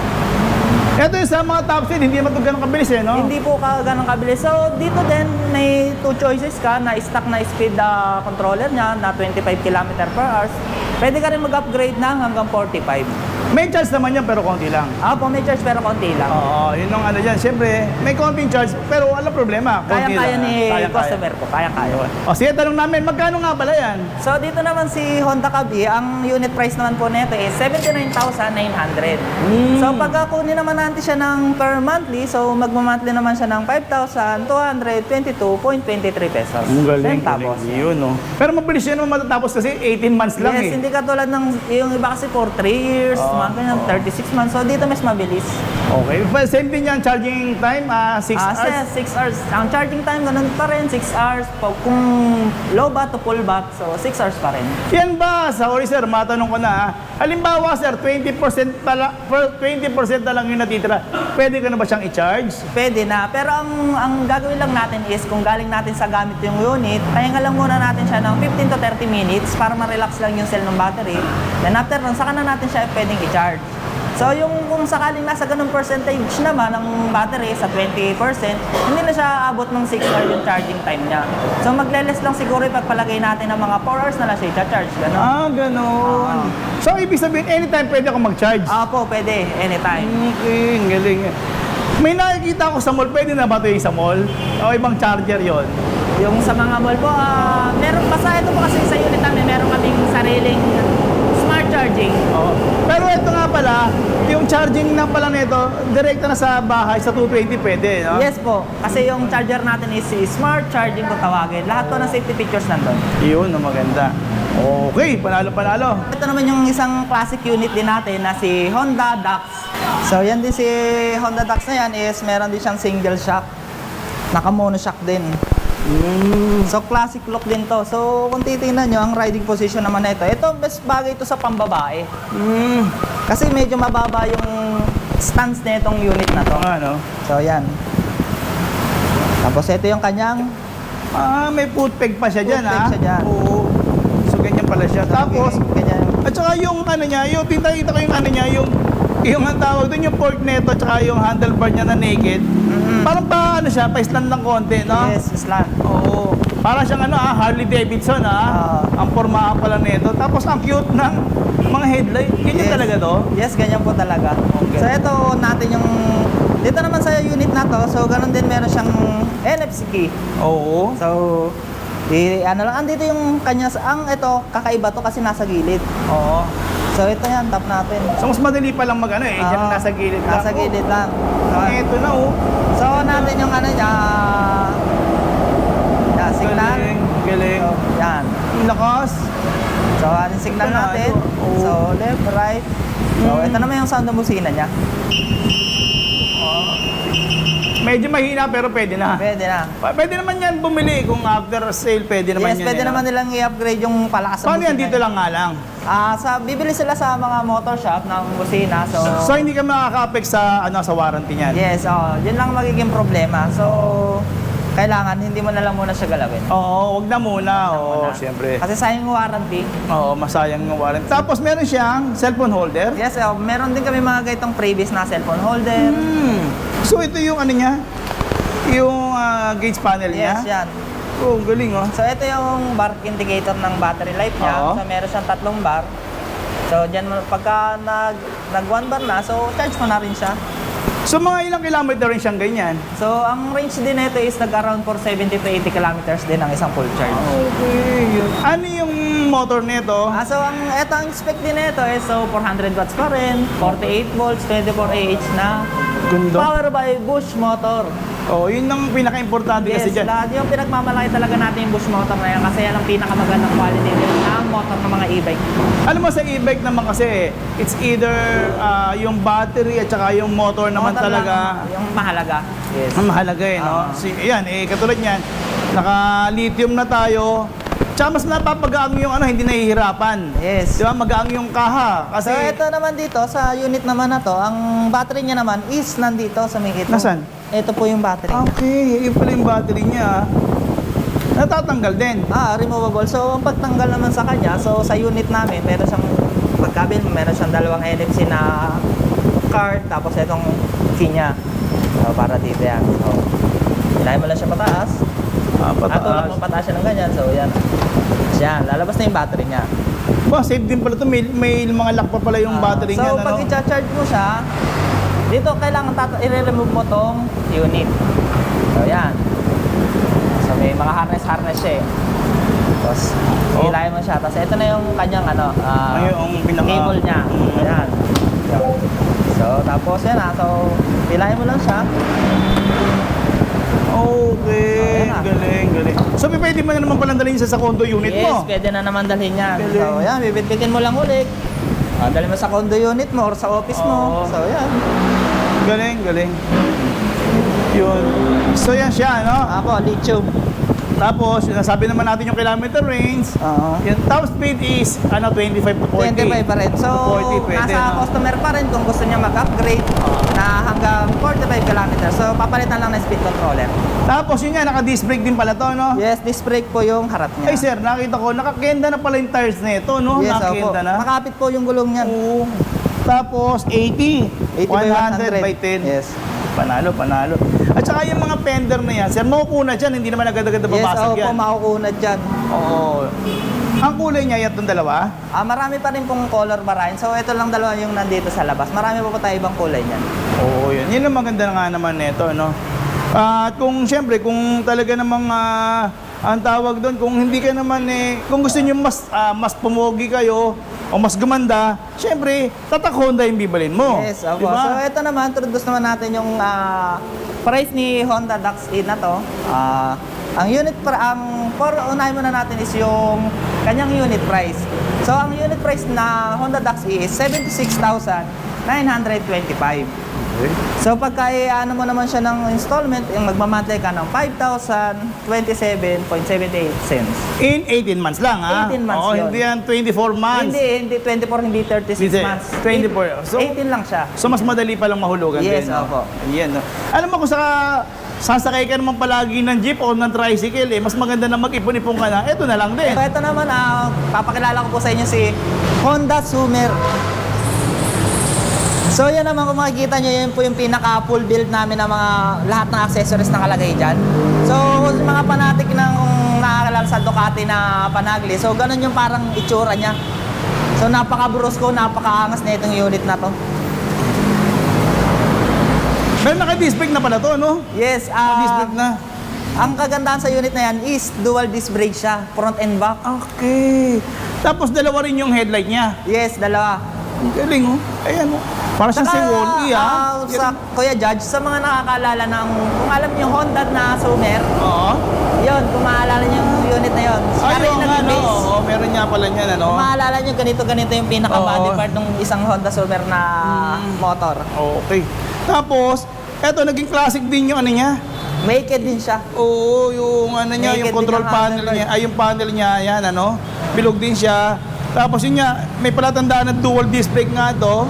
Ito yung sa mga top speed, hindi naman ito ganun kabilis, no? Hindi po ka ganun kabilis. So, dito din may two choices ka na stock na speed controller niya na 25 km per hour. Pwede ka rin mag-upgrade na hanggang 45. May charge naman yan, pero konti lang. Po, may charge pero konti lang. Oo, yun ang ano dyan. Siyempre, may konting charge, pero wala problema. Konti Kaya-kaya lang, ni Kaya-kaya. customer ko. Kaya-kaya. O, sige, tanong namin, magkano nga pala yan? So, dito naman si Honda Kabi, ang unit price naman po nito is 79,900. So, pagka kunin naman natin siya ng per monthly, so magmamonthly naman siya ng 5,222.23 pesos. Ang galing, Centavos. galing. Yun, no? Pero mabilis yan naman matatapos kasi 18 months lang Yes, hindi katulad ng yung iba kasi for 3 years, mga ganyan, 36 months. So, dito mas mabilis. Okay. Well, same din yan, charging time, 6 hours. 6 hours. Ang charging time, ganun pa rin, 6 hours. Kung low bat to full bat, so 6 hours pa rin. Yan ba? Sorry sir, matanong ko na ha. Halimbawa sir, 20% na lang yung natitira. Pwede ko na ba siyang i-charge? Pwede na. Pero ang gagawin lang natin is kung galing natin sa gamit yung unit, pahinga lang muna natin siya ng 15 to 30 minutes para ma-relax lang yung cell ng battery. Then after nun, saka na natin siya pwedeng i-charge. So yung kung sakaling nasa ganung percentage naman ng battery sa 20%, hindi na siya abot ng 6 hours yung charging time niya. So magle-less lang siguro ipagpalagay natin ng mga 4 hours na lang siya i-charge. Ganun. Ganon. So, ibig sabihin, anytime pwede ako mag-charge? Po, pwede. Anytime. Okay, ang galing. May nakikita ako sa mall, pwede na ba ito yung sa mall? O ibang charger yon? Yung sa mga mall po, meron basta ito po kasi sa unit namin, meron kaming sariling smart charging. Oo. Pero ito nga pala, yung charging na pala nito, direkta na sa bahay, sa 220 pwede, no? Yes po, kasi yung charger natin is smart charging kung tawagin. Lahat po ng safety features nandun. Yun, ang maganda. Okay, panalo-panalo. Ito naman yung isang classic unit din natin na si Honda Dax. So yan din si Honda Dax na yan is meron din siyang single shock. Naka-mono shock din. So classic look din to. So kung titingnan nyo, ang riding position naman na ito best bagay ito sa pambabae. Kasi medyo mababa yung stance na itong unit na to. Ano? So yan. Tapos ito yung kanyang May foot peg pa siya dyan, Foot peg ha? siya dyan. Oo. So, ganyan pala siya. Tapos, ganyan. at saka yung ano niya, yung kita ko yung ano niya, yung ang tawag doon, yung fork neto, at saka yung handlebar niya na naked. Parang pa, ano siya, pa-slant ng konti, no? Yes, slant. Oo. Para siyang Harley Davidson, ang pormahan pala nito. Tapos, ang cute ng mga headlight. Ganyan talaga to? Yes, ganyan po talaga. Okay. So ito natin yung dito naman sa unit na to, so ganun din meron siyang NFC key. Oo. So ano lang, andito yung kanya ito kakaiba to kasi nasa gilid. Oo. So ito yan, tap natin. So, mas madali pa lang mag-ano dyan nasa gilid lang. Nasa gilid lang. So, Ito na, oh. so natin yung ano niya, signal. Galing. So, yan. Lakas. So ano yung signal Panalo. natin? Oo. So left, right. So ito naman yung sound ng busina niya. Medyo mahina pero pwede na. Pwede na. Pwede naman yan bumili kung after sale, pwede naman Yes, yan. pwede eh, no? naman nilang i-upgrade yung palakas ng Paano yan? busina. Dito lang nga lang. Bibili sila sa mga motor shop ng busina. So hindi ka makaka-affect sa, sa warranty niyan? Yes, yun lang magiging problema. So, kailangan hindi mo na lang muna siya galawin. Oo, wag na muna. Oo, Muna. siyempre. Kasi sayang yung warranty. Oo, masayang yung warranty. Tapos meron siyang cellphone holder. Yes, meron din kami mga gaitong previous na cellphone holder. So ito yung ano niya? Yung gauge panel niya? Yes, yan. Oh, galing oh. So, ito yung bar indicator ng battery life niya. Oo. So, meron siyang 3 bar. So, dyan, pagka nag 1 bar na, so, charge mo na rin siya. So mga ilang kilometer rin siyang ganyan? So, ang range din nito is nag-around for 70 to 80 kilometers din ang isang full charge. Okay. Ano yung motor nito? So, ang spec din nito is 400 watts pa rin, 48 volts, 24 Ah na. Ganda. Power by Bush motor. Oh, yun ang pinaka-importante kasi Yes, dyan. lahat yung pinagmamalaki talaga natin yung Bush motor na yan kasi yan ang pinakamagandang quality din ng motor ng mga e-bike. Alam mo sa e-bike naman kasi, it's either yung battery at saka yung motor naman Motor lang talaga yung mahalaga. Yes. ang mahalaga eh, no? Yan, katulad niyan, naka-lithium na tayo. Tsaka mas napapagaan yung hindi nahihirapan. Yes. Di ba? Magaang yung kaha. Kasi, So, ito naman dito, sa unit naman na to, ang battery niya naman is nandito sa may ito. Nasaan? Ito po yung battery. okay, yun pala yung battery niya. Natatanggal din. Removable. So, ang pagtanggal naman sa kanya, so sa unit namin, meron siyang pagkabil, meron siyang 2 NFC na card, tapos itong key niya. So, para dito yan. So, ilahin mo lang siya pataas. Tulak mo pataas siya ng ganyan. So, yan. Yan, lalabas na yung battery niya. Ba, safe din pala ito. May mga lock pa pala yung battery So, niya. pag i-charge mo siya, dito kailangan i-remove mo tong unit. So, yan. So, may mga harness siya eh. Tapos, ilahin mo siya. Tapos, ito na yung kanyang yung pinaka- cable niya. Ayan. So, tapos yan So, ilahin mo lang siya. Okay, So, ayan na. galing. So, pwede mo na naman palang dalhin sa condo unit Yes, mo. pwede na naman dalhin yan. Galing. So, yan. Bibitbitin mo lang ulit. Dalhin mo sa condo unit mo or sa office mo. Oo. So, yan. Galing. Yun. So, yan siya, no? Ako, lithium. Tapos, nasabi naman natin yung kilometer range. Oo. Yung top speed is, 25 to 40. 25 pa rin. So, 40 pwede, nasa no? customer pa rin kung gusto niya mag-upgrade na hanggang 45 kilometers. So, papalitan lang ng speed controller. Tapos, yun nga, naka-disc brake din pala to, no? Yes, disc brake po yung harap niya. Ay, sir, nakita ko, nakakenda na pala yung tires na ito, no? Yes, opo. Nakakenda na. Makapit po yung gulong niyan. Oo. Tapos, 80. 80 by 100 by 10. Yes. Panalo. At saka yung mga fender na yan, sir, mauuna dyan, hindi naman agad-agad Yes, babasag opo, yan. mauunad dyan. Oo. Ang kulay niya, itong dalawa. Marami pa rin pong color variant. So, ito lang dalawa yung nandito sa labas. Marami pa po tayo ibang kulay niyan. Oo, yun. Yun ang maganda nga naman nito, no? At kung, siyempre, kung talaga namang, ang tawag doon, kung hindi ka naman kung gusto niyo mas pumogi kayo, o mas gumanda, siyempre, tatak Honda yung bibalin mo. Yes, opo. Diba? So, ito naman, introduce naman natin yung price ni Honda Dax E na to. Ang unahin muna natin is yung kanyang unit price. So, ang unit price na Honda Dax E is 76,925. So, pagka ano mo naman siya ng installment, yung magmamonthly ka ng 5,027.78 cents. In 18 months lang, ha? 18 months Oo, yun. hindi yan 24 months. Hindi 24, hindi 36 Hindi, months. 24. So, 18 lang siya. So, mas madali palang mahulugan Yes, din, no? opo. Ayan, no? Alam mo kung sasakay ka naman palagi ng jeep o ng tricycle, mas maganda na mag-ipon-ipon ka na, eto na lang din. Ito naman, papakilala ko po sa inyo si Honda Summer. So yan naman kung makikita nyo, yun po yung pinaka full build namin ng mga lahat ng accessories na nakalagay dyan. So kung mga fanatic ng nakakilala sa Ducati na Panagli, so ganun yung parang itsura niya. So napaka-brusco, napaka-angas na itong unit na to. Pero naka-disc brake na pala to, no? Yes, Disc brake na. ang kagandahan sa unit na yan is dual disc brake siya, front and back. Okay. Tapos dalawa rin yung headlight niya. Yes, dalawa. Ang galing, oh. Ayan, oh. Para siya si Wall-E, Sa Kuya Judge, sa mga nakakalala ng, kung alam niyo Honda na Summer, Oo. yun, kung maalala niyo yung unit na yun. Ay, Siya rin oo nga, no? nag-base. Oo, meron niya pala niyan, ano? Kung maalala niyo, ganito yung pinaka-body Oo. part ng isang Honda Summer na motor. Okay. Tapos, Eto, naging classic din yung ano niya. Naked din siya. Oo, yung ano niya, Naked yung control din ang panel handlebar. niya, ay yung panel niya, yan ano, bilog din siya. Tapos yun nga, may palatandaan na dual disc brake nga to.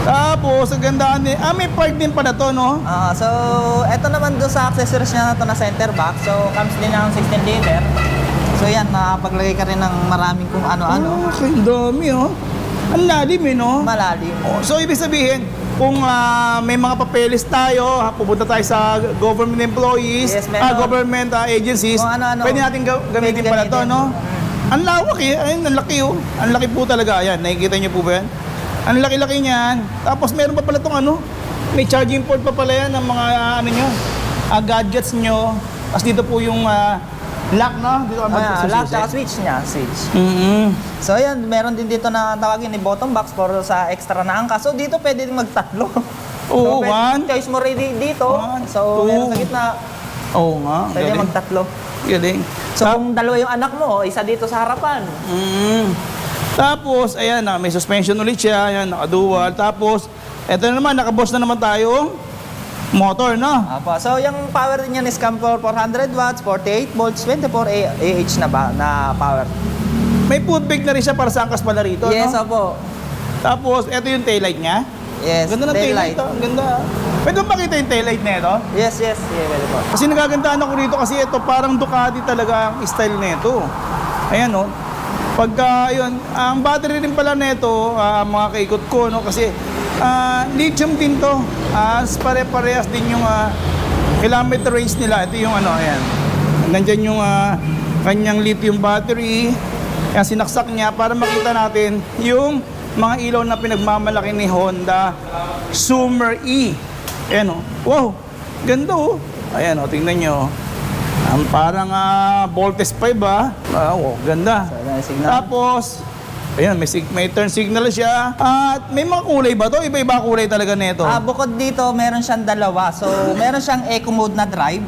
Tapos, ang gandaan din, may park din pala to, no? So, eto naman doon sa accessories niya na to na center box. So, comes din ng 16 liter. So, yan, nakapaglagay ka rin ng maraming kung ano-ano. Okay, dami, oh. Ang lalim, no? Malalim. Oh, so, ibig sabihin, kung may mga papeles tayo, pupunta tayo sa government employees, Yes, meron. government agencies, Kung ano-ano. pwede natin gamitin Pwede pala to, gamitin. no? Ang lawak eh. Ayun, ang laki oh. Ang laki po talaga. Ayan, nakikita niyo po ba yan? Ang laki-laki niyan. Tapos meron pa pala itong ano, may charging port pa pala yan ng mga ano nyo, gadgets nyo. Tapos dito po yung lock, no? Dito ka Lock tsaka switch niya. Switch. So, yan, meron din dito na tawagin ni bottom box for sa extra na angka. So, dito pwede din magtatlo. Oo, so, one. Choice mo ready dito. One, So, two. meron sa gitna. Oo nga, Pwede galing. magtatlo. Galing. So, kung dalawa yung anak mo, isa dito sa harapan. Tapos, ayan na, may suspension ulit siya. Ayan, nakadual. Tapos, eto na naman, nakaboss na naman tayo. Motor, no? Apo. So, yung power din yan is come for 400 watts, 48 volts, 24 AH na power. May foot brake na rin siya para sa angkas pala rito, Yes, no? opo. Tapos, eto yung taillight niya. Yes, Ganda ng taillight, oh. Ang ganda. Pwede mo makita yung taillight na ito? Yes, yes. Yeah, pwede po. Kasi nagagandahan ako rito kasi ito parang Ducati talaga ang style nito. Ayan, no? Pagka, yun, ang battery rin pala nito, mga kaikot ko, no? Kasi lithium din to. Pare-parehas din yung kilometer range nila. Ito yung ano, ayan. Nandyan yung kanyang lithium battery. Kaya sinaksak niya para makita natin yung mga ilaw na pinagmamalaki ni Honda Summer E. Ayan, oh. Wow, ganda, oh. Ayan, oh, tingnan nyo. Ang parang Voltes 5, wow, ganda. So, yan yung signal. Tapos, ayan, may turn signal siya. At may mga kulay ba to? Iba-iba kulay talaga nito. Bukod dito, meron siyang dalawa. So, meron siyang eco mode na drive.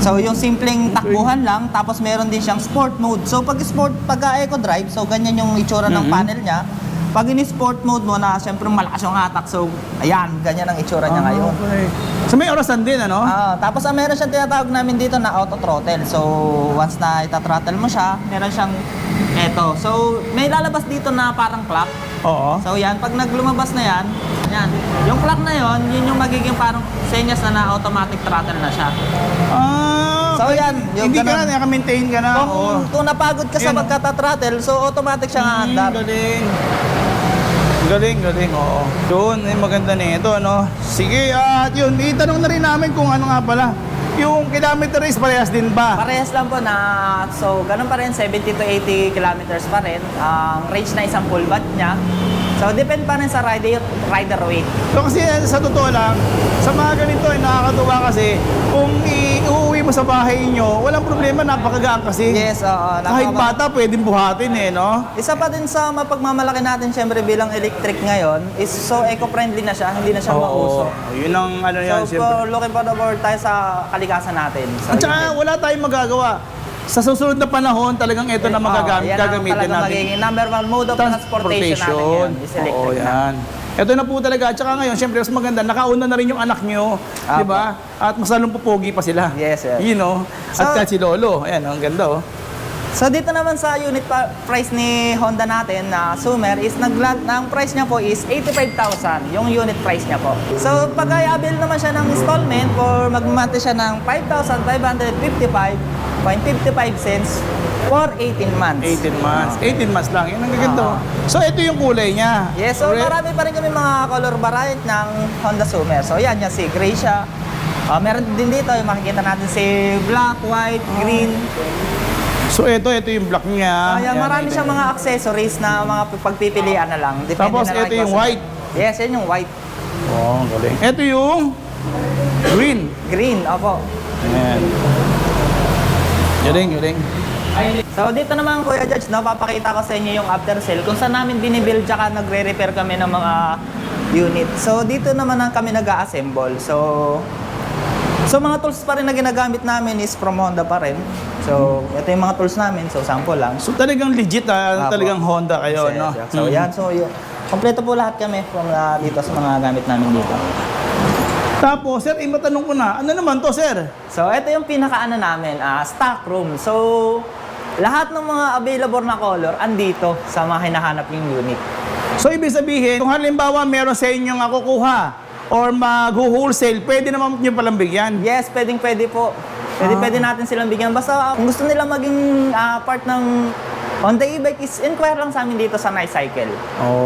So, yung simpleng takbuhan lang. Tapos, meron din siyang sport mode. So, pag eco drive, so ganyan yung itsura ng panel niya. Pag in-sport mode mo na, siyempre malakas yung hatak. So, ayan, ganyan ang itsura niya ngayon. Okay. So, may orasan din, ano? Tapos meron siyang tinatawag namin dito na auto throttle. So, once na ita-throttle mo siya, meron siyang eto. So, may lalabas dito na parang clock. Oo. So, yan, pag naglumabas na yan, yan. Yung clock na yon, yun yung magiging parang senyas na automatic throttle na siya. So, yan, yung Hindi ka ganun. na, naka-maintain ka na. Oo. Kung napagod ka sa Yan, oh. pagkata-throttle, so automatic siya nga andar. Galing. Galing, oo. Doon, maganda nito, ano? Sige, at yun, itanong na rin namin kung ano nga pala. Yung kilometer is parehas din ba? Parehas lang po na, so ganun pa rin, 70 to 80 kilometers pa rin. Ang range na isang full watt niya. So, depend pa rin sa rider weight. So kasi sa totoo lang, sa mga ganito ay nakakatuwa kasi kung uuwi mo sa bahay nyo, walang problema, napakagaan kasi. Yes, oo. Kahit bata, pwedeng buhatin eh, no? Isa pa din sa mapagmamalaki natin, syempre bilang electric ngayon, is so eco-friendly na siya, hindi na siya mauso. Yun ang ano yan, So, siyempre. looking forward tayo sa kalikasan natin. So, At saka wala tayong magagawa. Sa susunod na panahon, talagang ito na yan ang gagamitin talagang natin. magiging number one mode of transportation natin ngayon, is electric Oo, na. yan. Ito na po talaga. At saka ngayon, siyempre, mas maganda, nakauna na rin yung anak nyo. Di ba? At mas lalong pupogi pa sila. Yes, yes. You know? So- At kahit si Lolo. Ayan, ang ganda, oh. So dito naman sa unit price ni Honda natin na Summer is ang price niya po is 85,000 yung unit price niya po. So pag i-avail naman siya ng installment for magmamante siya ng 5,555.55 cents for 18 months. 18 months. 18 months lang. Yan ang gaganda, oh. So, ito yung kulay niya. Yes, so Red. marami pa rin kami mga color variant ng Honda Summer. So yan, si gray siya. Meron din dito yung makikita natin si black, white, green. So, ito yung black niya. Kaya Yan, marami ito siyang yun. mga accessories na mga pagpipilian na lang. Depende Tapos, na lang ito yung kung- white. Yes, yan yung white. Oh, galing. Ito yung green. Green, opo. Ayan. Galing, galing. So dito naman Kuya Judge, no, papakita ko sa inyo yung after sale kung saan namin binibuild tsaka nagre-repair kami ng mga unit. So dito naman ang kami nag-assemble. So mga tools pa rin na ginagamit namin is from Honda pa rin. So ito yung mga tools namin, so sample lang. So, talagang legit, Apo. talagang Honda kayo, Yes, no? yes. So yan, so yun. Kompleto po lahat kami from dito sa mga gamit namin dito. Tapos, sir, matanong ko na, ano naman to, sir? So, ito yung pinakaano namin, stock room. So, lahat ng mga available na color andito sa mga hinahanap yung unit. So, ibig sabihin, kung halimbawa meron sa inyong kukuha or mag-wholesale, pwede naman nyo palang bigyan. Yes, pwede po. Pwede natin silang bigyan. Basta kung gusto nila maging part ng Honda e-bike is inquire lang sa amin dito sa Nice Cycle.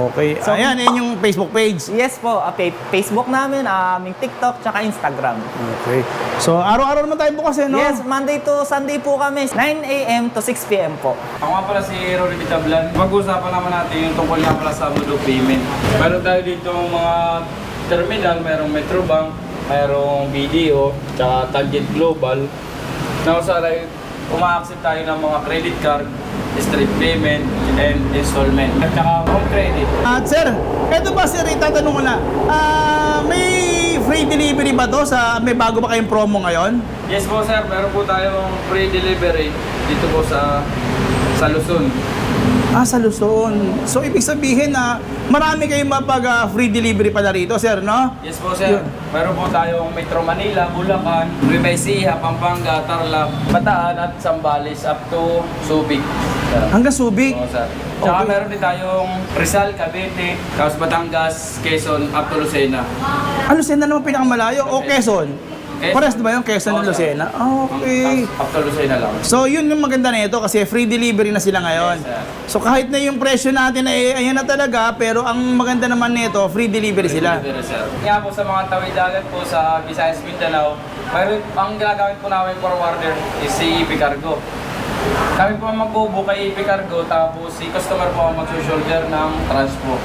Okay. So, Ayan, yun yung Facebook page. Yes po, Facebook namin, aming TikTok, tsaka Instagram. Okay. So, araw-araw naman tayo bukas no? Yes, Monday to Sunday po kami, 9 a.m. to 6 p.m. po. Ako nga pala si Rory Vitablan. Pag-uusapan naman natin yung tungkol nga pala sa Modo Payment. Meron tayo dito mga terminal, merong Metrobank, merong BDO, tsaka Tangent Global. Na usaray, uma-accept tayo ng mga credit card, street payment, and installment. At saka home credit. At sir, eto ba sir, itatanong ko na, may free delivery ba to sa, may bago ba kayong promo ngayon? Yes po sir, meron po tayong free delivery dito po sa Luzon. Sa Luzon. So, ibig sabihin na marami kayong free delivery pala rito, sir, no? Yes po sir, meron po tayong Metro Manila, Bulacan, Nueva Ecija, Pampanga, Tarlac, Bataan at Zambales up to Subic. Hanggang Subic. Oo, sir. Tsaka Okay. meron din tayong Rizal, Cavite, tapos Batangas, Quezon, up to Lucena. Lucena naman pinakamalayo o Quezon? Quezon. Pares ba yung Quezon Oo, at sir. Lucena? Okay. Up to Lucena lang. So, yun yung maganda na ito kasi free delivery na sila ngayon. Yes, sir. So, kahit na yung presyo natin ay ayan na talaga, pero ang maganda naman nito, free delivery sila. Delivery, sir. Kaya po sa mga tawid dagat po sa Visayas, Mindanao, mayroon, ang ginagamit po namin forwarder is si EP Cargo. Kami po ang magbubo kay EP Cargo, tapos si customer po ang magsushoulder ng transport.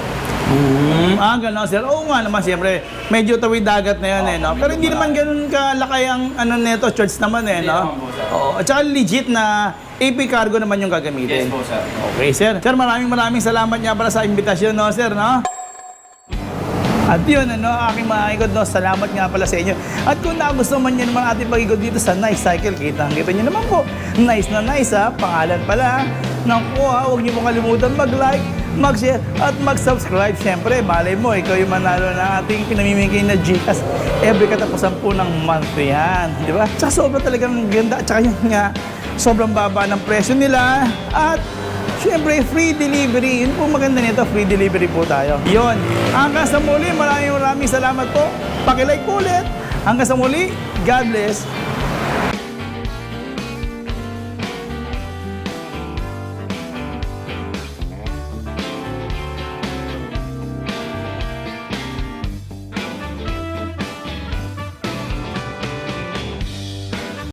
Gano'n sir. Oo nga naman, siyempre, medyo tawid dagat na yun no? Pero hindi naman ganun kalakay ang neto, charge naman Hindi no? naman po, sir. Oo, at saka legit na AP Cargo naman yung gagamitin. Yes po, sir. Okay, sir. Sir, maraming salamat nga pala sa invitasyon, no, sir, no? At yun, aking mga ikot, no, salamat nga pala sa inyo. At kung nagustuhan man nyo naman ating pag-ikot dito sa Nice Cycle, kita nyo naman po. Nice na nice, ha? Pangalan pala. Naku, ha? Huwag nyo pong kalimutan mag-like, mag-share, at mag-subscribe. Siyempre, malay mo, ikaw yung manalo na ating pinamimigay na Gcash every katapusan po ng month yan. Di ba? Tsaka sobrang talagang ganda. Tsaka yun nga, sobrang baba ng presyo nila. At siyempre, free delivery. Yun po maganda nito, free delivery po tayo. Yun. Hanggang sa muli, maraming salamat po. Pakilike po ulit. Hanggang sa muli, God bless.